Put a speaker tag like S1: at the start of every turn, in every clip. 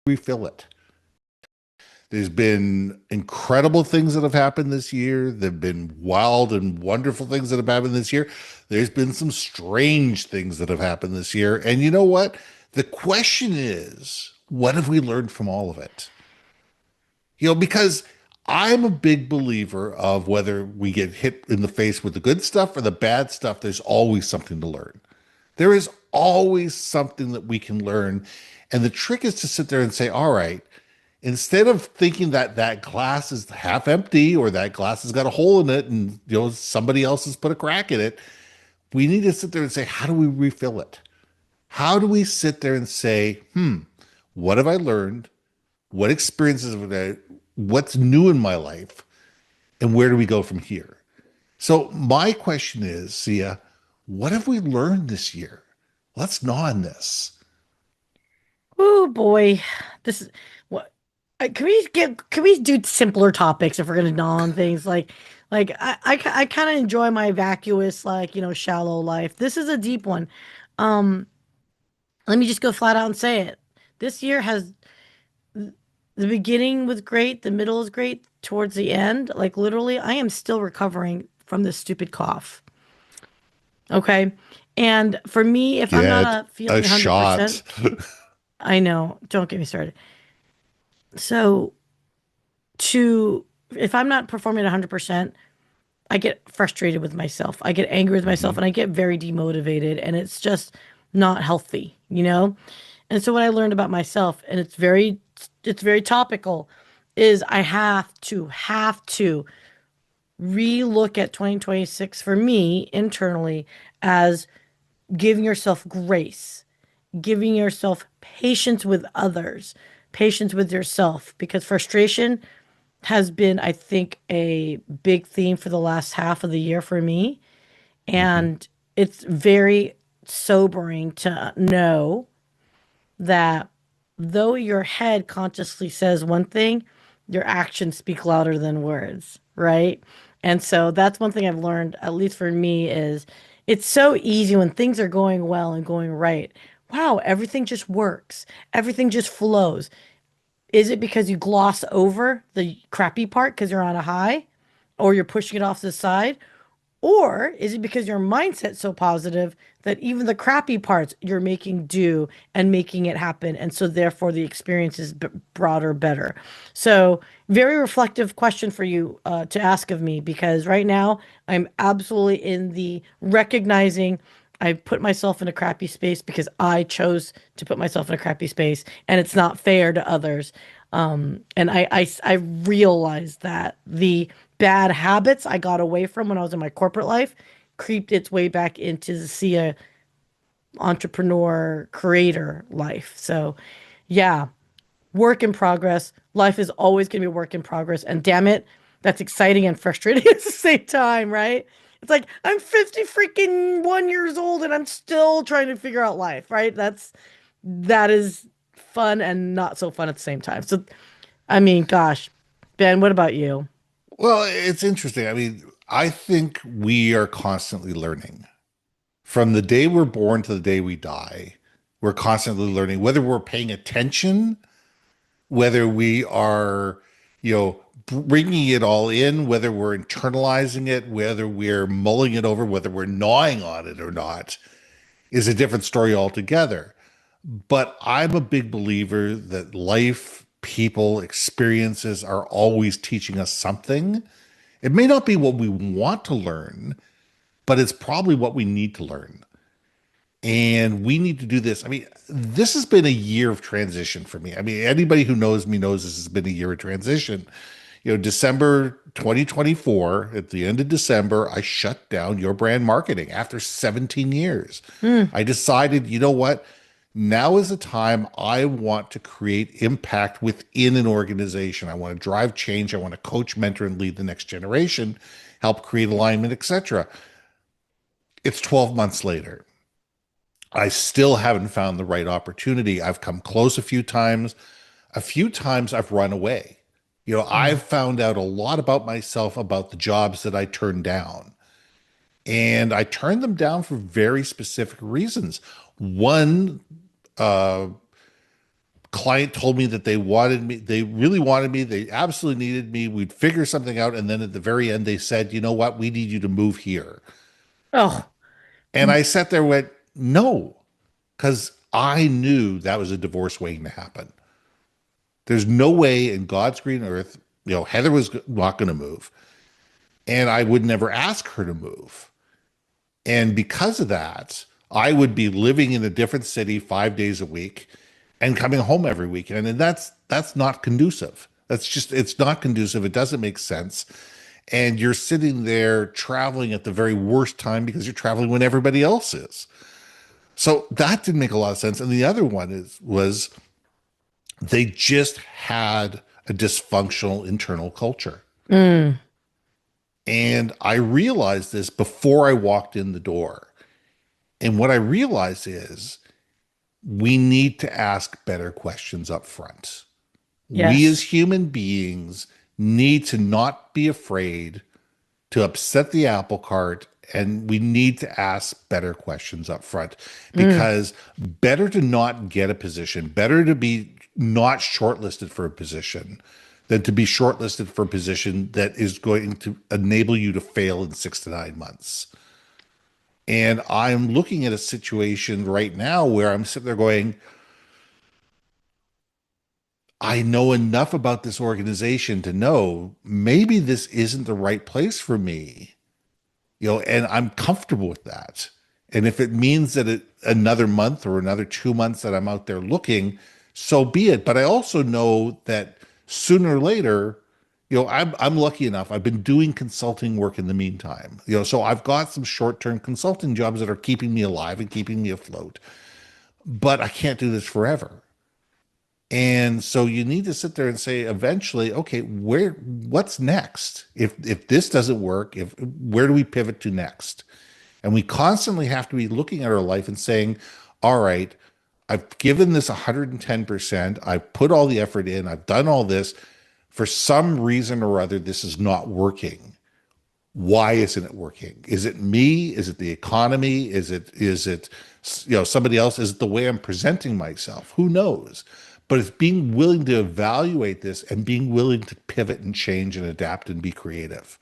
S1: refill it? There's been incredible things that have happened this year. There've been wild and wonderful things that have happened this year. There's been some strange things that have happened this year. And you know what? The question is, what have we learned from all of it? Because I'm a big believer of whether we get hit in the face with the good stuff or the bad stuff, there's always something to learn. There is always something that we can learn. And the trick is to sit there and say, all right, instead of thinking that that glass is half empty or that glass has got a hole in it and somebody else has put a crack in it, we need to sit there and say, how do we refill it? How do we sit there and say, what have I learned? What experiences have I, what's new in my life? And where do we go from here? So my question is, Sia, what have we learned this year? Let's gnaw on this.
S2: Oh boy, this is what. Can we do simpler topics if we're gonna gnaw on things I kind of enjoy my vacuous shallow life. This is a deep one. Um, Let me just go flat out and say it. This year has the beginning was great, the middle is great, towards the end, like literally, I am still recovering from this stupid cough. Okay, and for me, if I'm not
S1: Get
S2: feeling
S1: a
S2: 100%,
S1: shot.
S2: I know. Don't get me started. So to if I'm not performing at 100%, I get frustrated with myself. I get angry with myself
S1: Mhm.
S2: and I get very demotivated and it's just not healthy, you know? And so what I learned about myself, and it's very topical, is I have to relook at 2026 for me internally as giving yourself grace, giving yourself patience with others, patience with yourself, because frustration has been, I think, a big theme for the last half of the year for me.
S1: Mhm.
S2: And it's very sobering to know that though your head consciously says one thing, your actions speak louder than words, right? And so that's one thing I've learned, at least for me, is it's so easy when things are going well and going right. Wow, everything just works. Everything just flows. Is it because you gloss over the crappy part because you're on a high or you're pushing it off to the side? Or is it because your mindset's so positive that even the crappy parts you're making do and making it happen? And so therefore the experience is broader, better. So very reflective question for you to ask of me because right now I'm absolutely in the recognizing I put myself in a crappy space because I chose to put myself in a crappy space and it's not fair to others. And I realized that the bad habits I got away from when I was in my corporate life creeped its way back into the Syya entrepreneur creator life. So, yeah, work in progress. Life is always going to be a work in progress. And damn it, that's exciting and frustrating at the same time, right? It's like I'm 50 freaking 1 years old and I'm still trying to figure out life, right? That is fun and not so fun at the same time. So, I mean, gosh, Ben, what about you?
S1: Well, it's interesting. I mean, I think we are constantly learning. From the day we're born to the day we die, we're constantly learning, whether we're paying attention, whether we are, bringing it all in, whether we're internalizing it, whether we're mulling it over, whether we're gnawing on it or not, is a different story altogether. But I'm a big believer that life, people, experiences are always teaching us something. It may not be what we want to learn, but it's probably what we need to learn. And we need to do this. I mean, this has been a year of transition for me. I mean, anybody who knows me knows this has been a year of transition. December 2024, at the end of December, I shut down your brand marketing after 17 years.
S2: Hmm.
S1: I decided, you know what? Now is the time I want to create impact within an organization. I want to drive change. I want to coach, mentor, and lead the next generation, help create alignment, etc. It's 12 months later. I still haven't found the right opportunity. I've come close a few times. A few times I've run away.
S2: Hmm.
S1: I've found out a lot about myself about the jobs that I turned down. And I turned them down for very specific reasons. One, uh, client told me that they wanted me, they really wanted me, they absolutely needed me. We'd figure something out. And then at the very end, they said, you know what, we need you to move here.
S2: Oh,
S1: And I sat there and went, no, because I knew that was a divorce waiting to happen. There's no way in God's green earth, Heather was not going to move. And I would never ask her to move. And because of that, I would be living in a different city 5 days a week and coming home every weekend. And that's not conducive. It's not conducive. It doesn't make sense. And you're sitting there traveling at the very worst time because you're traveling when everybody else is. So that didn't make a lot of sense. And the other one was they just had a dysfunctional internal culture.
S2: mm,
S1: And I realized this before I walked in the door. And what I realized is we need to ask better questions up front. We
S2: yes.
S1: as human beings need to not be afraid to upset the apple cart, and we need to ask better questions up front,
S2: Mm,
S1: because better to not get a position, better to be not shortlisted for a position than to be shortlisted for a position that is going to enable you to fail in 6 to 9 months. And I'm looking at a situation right now where I'm sitting there going, I know enough about this organization to know maybe this isn't the right place for me, and I'm comfortable with that. And if it means that another month or another 2 months that I'm out there looking, so be it. But I also know that sooner or later, I'm lucky enough. I've been doing consulting work in the meantime, so I've got some short-term consulting jobs that are keeping me alive and keeping me afloat. But I can't do this forever. And so you need to sit there and say eventually, okay, what's next? If this doesn't work, if where do we pivot to next? And we constantly have to be looking at our life and saying, all right, I've given this 110%. I've put all the effort in. I've done all this. For some reason or other, this is not working. Why isn't it working? Is it me? Is it the economy? Is it somebody else? Is it the way I'm presenting myself? Who knows? But it's being willing to evaluate this and being willing to pivot and change and adapt and be creative.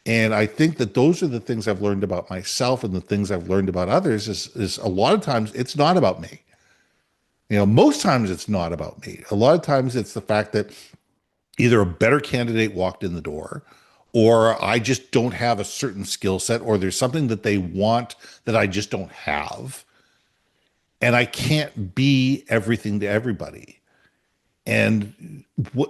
S1: And I think that those are the things I've learned about myself, and the things I've learned about others is a lot of times it's not about me. Most times it's not about me. A lot of times it's the fact that either a better candidate walked in the door, or I just don't have a certain skill set, or there's something that they want that I just don't have. And I can't be everything to everybody. And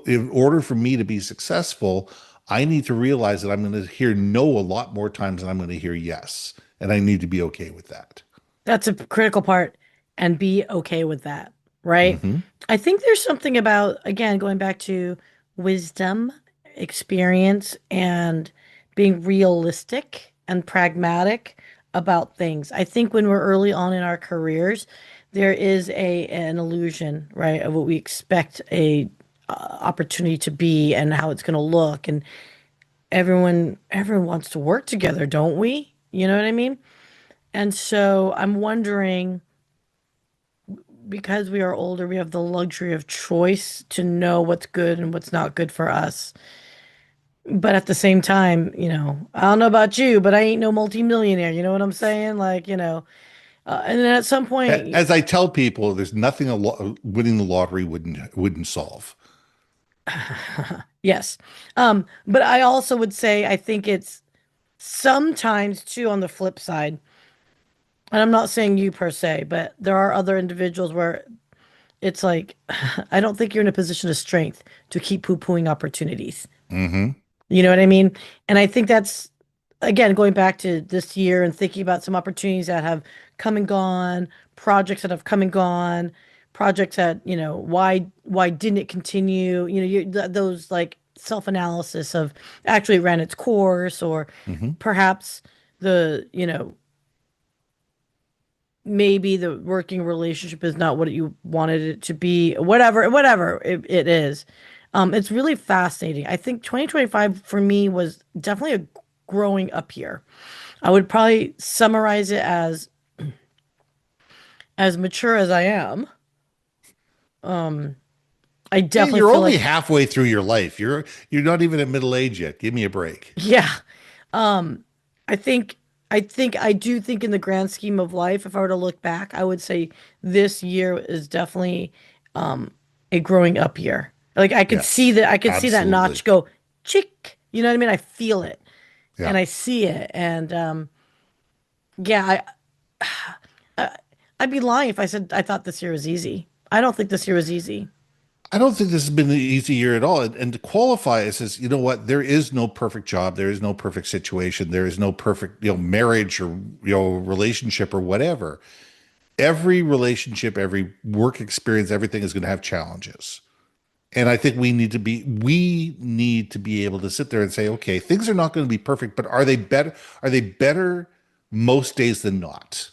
S1: in order for me to be successful, I need to realize that I'm going to hear no a lot more times than I'm going to hear yes. And I need to be okay with that.
S2: that's a critical part and be okay with that, right?
S1: Hmm.
S2: I think there's something about, again, going back to wisdom, experience, and being realistic and pragmatic about things. I think when we're early on in our careers, there is an illusion, right, of what we expect a opportunity to be and how it's going to look. And everyone wants to work together, don't we? You know what I mean? And so I'm wondering, because we are older, we have the luxury of choice to know what's good and what's not good for us. But at the same time, I don't know about you, but I ain't no multimillionaire. You know what I'm saying? Like, and then at some point,
S1: As I tell people, there's nothing winning the lottery wouldn't solve.
S2: yes. But I also would say I think it's sometimes too on the flip side, and I'm not saying you per se, but there are other individuals where it's like, I don't think you're in a position of strength to keep poo-pooing opportunities.
S1: Hmm.
S2: You know what I mean? And I think that's, again, going back to this year and thinking about some opportunities that have come and gone, projects that have come and gone, projects that, why didn't it continue? Those like self-analysis of actually it ran its course, or
S1: Hmm.
S2: perhaps the, maybe the working relationship is not what you wanted it to be, whatever it is. It's really fascinating. I think 2025 for me was definitely a growing up year. I would probably summarize it as mature as I am. I
S1: Hey,
S2: definitely
S1: you're
S2: feel
S1: only
S2: like,
S1: halfway through your life. You're not even at middle age yet. Give me a break.
S2: yeah. Um, I think I do think in the grand scheme of life, if I were to look back, I would say this year is definitely um a growing up year. Like
S1: Yes,
S2: I could see that
S1: absolutely.
S2: notch go chick. You know what I mean? I feel it
S1: Yeah.
S2: and I see it. And yeah, I'd be lying if I said I thought this year was easy. I don't think this year was easy.
S1: I don't think this has been an easy year at all. And to qualify it says, you know what, there is no perfect job, there is no perfect situation, there is no perfect, marriage or relationship or whatever. Every relationship, every work experience, everything is going to have challenges. And I think we need to be able to sit there and say, okay, things are not going to be perfect, but are they better? Are they better most days than not?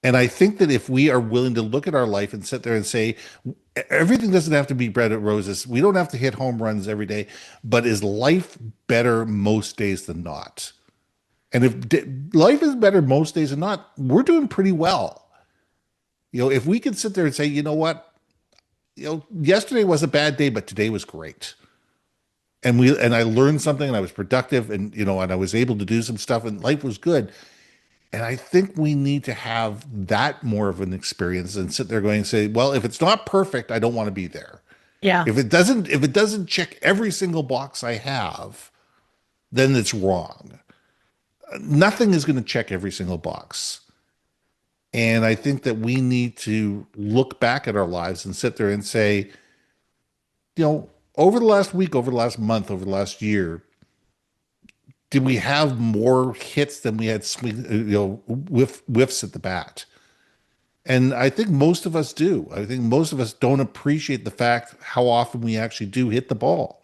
S1: And I think that if we are willing to look at our life and sit there and say, everything doesn't have to be bread and roses. We don't have to hit home runs every day, but is life better most days than not? And if life is better most days than not, we're doing pretty well. If we could sit there and say, you know what, yesterday was a bad day, but today was great. And I learned something and I was productive and and I was able to do some stuff and life was good. And I think we need to have that more of an experience and sit there going and say, well, if it's not perfect, I don't want to be there.
S2: Yeah.
S1: If it doesn't check every single box I have, then it's wrong. Nothing is going to check every single box. And I think that we need to look back at our lives and sit there and say, over the last week, over the last month, over the last year, did we have more hits than we had swing, whiffs at the bat? And I think most of us do. I think most of us don't appreciate the fact how often we actually do hit the ball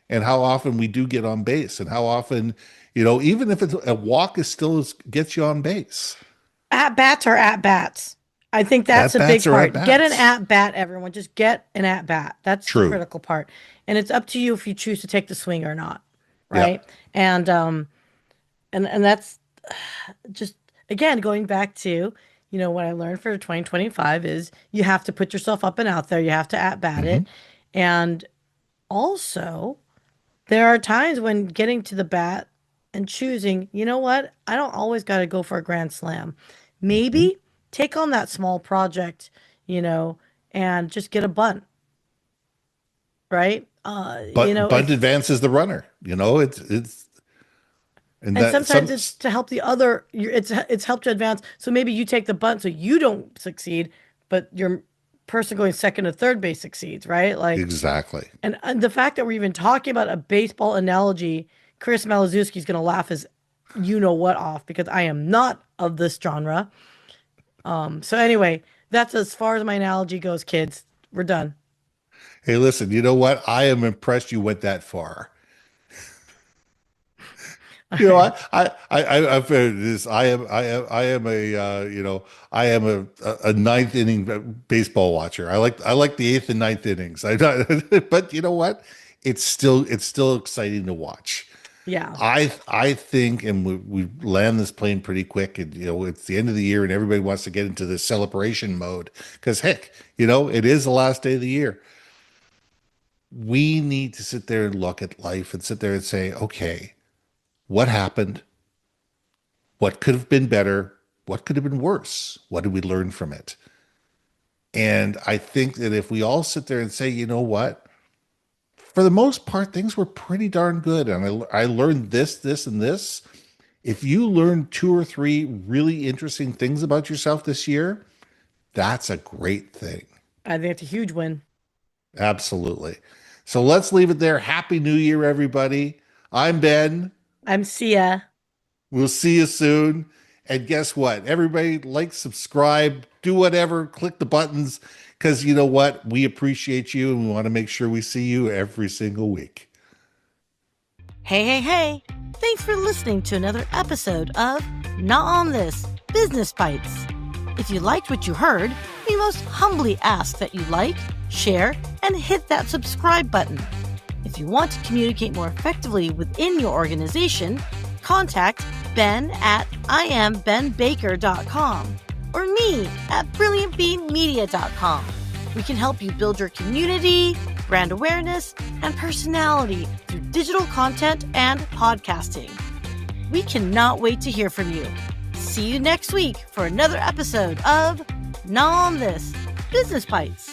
S1: and how often we do get on base and how often, even if it's a walk is still gets you on base.
S2: At bats are at bats. I think that's
S1: At
S2: a
S1: bats
S2: big
S1: or at
S2: part. Get an
S1: bats.
S2: at bat, everyone. Just get an at bat. That's the
S1: True.
S2: critical part. And it's up to you if you choose to take the swing or not.
S1: Yeah.
S2: Right. And that's just again going back to, what I learned for 2025 is you have to put yourself up and out there. You have to at bat
S1: Hmm.
S2: it. And also there are times when getting to the bat and choosing, you know what? I don't always got to go for a grand slam.
S1: Hmm.
S2: Maybe take on that small project, you know, and just get a bunt, right?
S1: But bunt advances the runner. It's and
S2: And
S1: that
S2: sometimes
S1: some
S2: it's to help the other. It's helped to advance. So maybe you take the bunt so you don't succeed, but your person going second or third base succeeds, right? Like,
S1: exactly.
S2: and the fact that we're even talking about a baseball analogy, Chris Malazewski's going to laugh his you know what off because I am not of this genre. So anyway, that's as far as my analogy goes, kids. We're done.
S1: Hey, listen, you know what? I am impressed you went that far.
S2: All
S1: You know,
S2: right.
S1: I've this. I am a, I am a ninth inning baseball watcher. I like the eighth and ninth innings. But you know what? It's still exciting to watch.
S2: Yeah.
S1: I think, and we land this plane pretty quick, and it's the end of the year, and everybody wants to get into this celebration mode because heck, it is the last day of the year. We need to sit there and look at life and sit there and say, okay, what happened? What could have been better? What could have been worse? What did we learn from it? And I think that if we all sit there and say, you know what, for the most part, things were pretty darn good. And I learned this, and this. If you learn two or three really interesting things about yourself this year, that's a great thing.
S2: I think it's a huge win.
S1: Absolutely. So let's leave it there. Happy New Year, everybody. I'm Ben.
S2: I'm Sia.
S1: We'll see you soon. And guess what? Everybody like, subscribe, do whatever, click the buttons, because you know what? We appreciate you and we want to make sure we see you every single week.
S2: Hey, hey, hey. Thanks for listening to another episode of Not On This Business Bites. If you liked what you heard, we most humbly ask that you like, share, and hit that subscribe button. If you want to communicate more effectively within your organization, contact Ben at IamBenBaker.com or me at BrilliantBeeMedia.com. We can help you build your community, brand awareness, and personality through digital content and podcasting. We cannot wait to hear from you. See you next week for another episode of Nom This Business Bites.